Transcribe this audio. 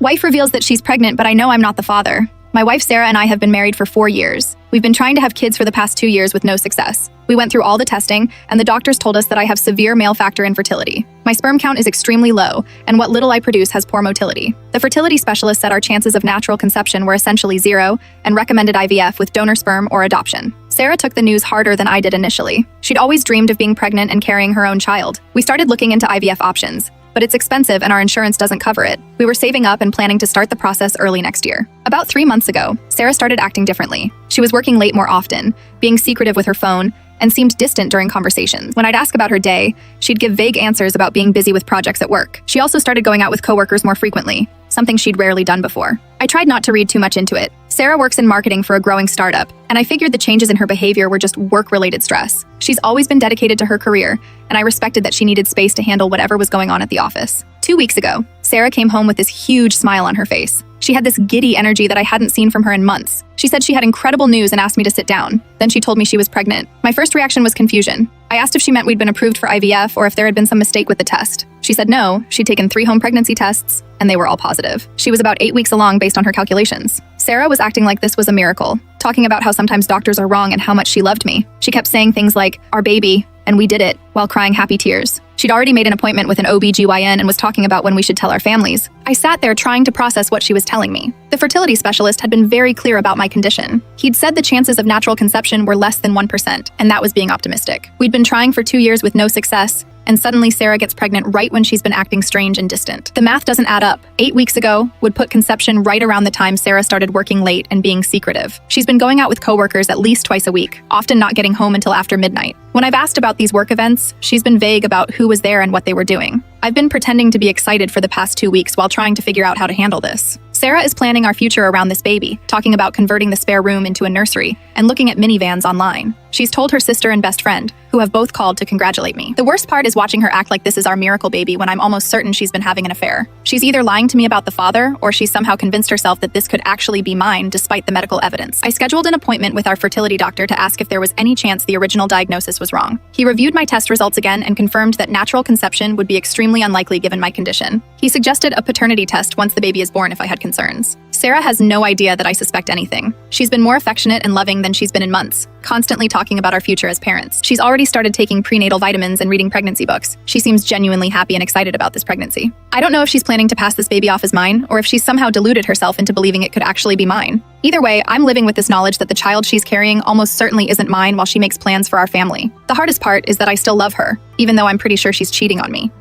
Wife reveals that she's pregnant, but I know I'm not the father. My wife Sarah and I have been married for 4 years. We've been trying to have kids for the past 2 years with no success. We went through all the testing, and the doctors told us that I have severe male factor infertility. My sperm count is extremely low, and what little I produce has poor motility. The fertility specialist said our chances of natural conception were essentially zero and recommended IVF with donor sperm or adoption. Sarah took the news harder than I did initially. She'd always dreamed of being pregnant and carrying her own child. We started looking into IVF options, but it's expensive and our insurance doesn't cover it. We were saving up and planning to start the process early next year. About 3 months ago, Sarah started acting differently. She was working late more often, being secretive with her phone, and seemed distant during conversations. When I'd ask about her day, she'd give vague answers about being busy with projects at work. She also started going out with coworkers more frequently, something she'd rarely done before. I tried not to read too much into it. Sarah works in marketing for a growing startup, and I figured the changes in her behavior were just work-related stress. She's always been dedicated to her career, and I respected that she needed space to handle whatever was going on at the office. 2 weeks ago, Sarah came home with this huge smile on her face. She had this giddy energy that I hadn't seen from her in months. She said she had incredible news and asked me to sit down. Then she told me she was pregnant. My first reaction was confusion. I asked if she meant we'd been approved for IVF or if there had been some mistake with the test. She said no, she'd taken 3 home pregnancy tests, and they were all positive. She was about 8 weeks along based on her calculations. Sarah was acting like this was a miracle, talking about how sometimes doctors are wrong and how much she loved me. She kept saying things like, "Our baby," and "We did it," while crying happy tears. She'd already made an appointment with an OB/GYN and was talking about when we should tell our families. I sat there trying to process what she was telling me. The fertility specialist had been very clear about my condition. He'd said the chances of natural conception were less than 1%, and that was being optimistic. We'd been trying for 2 years with no success, and suddenly Sarah gets pregnant right when she's been acting strange and distant. The math doesn't add up. 8 weeks ago would put conception right around the time Sarah started working late and being secretive. She's been going out with coworkers at least twice a week, often not getting home until after midnight. When I've asked about these work events, she's been vague about who was there and what they were doing. I've been pretending to be excited for the past 2 weeks while trying to figure out how to handle this. Sarah is planning our future around this baby, talking about converting the spare room into a nursery and looking at minivans online. She's told her sister and best friend, who have both called to congratulate me. The worst part is watching her act like this is our miracle baby when I'm almost certain she's been having an affair. She's either lying to me about the father, or she's somehow convinced herself that this could actually be mine despite the medical evidence. I scheduled an appointment with our fertility doctor to ask if there was any chance the original diagnosis was wrong. He reviewed my test results again and confirmed that natural conception would be extremely unlikely given my condition. He suggested a paternity test once the baby is born if I had concerns. Sarah has no idea that I suspect anything. She's been more affectionate and loving than she's been in months, constantly talking about our future as parents. She's already started taking prenatal vitamins and reading pregnancy books. She seems genuinely happy and excited about this pregnancy. I don't know if she's planning to pass this baby off as mine, or if she's somehow deluded herself into believing it could actually be mine. Either way, I'm living with this knowledge that the child she's carrying almost certainly isn't mine while she makes plans for our family. The hardest part is that I still love her, even though I'm pretty sure she's cheating on me.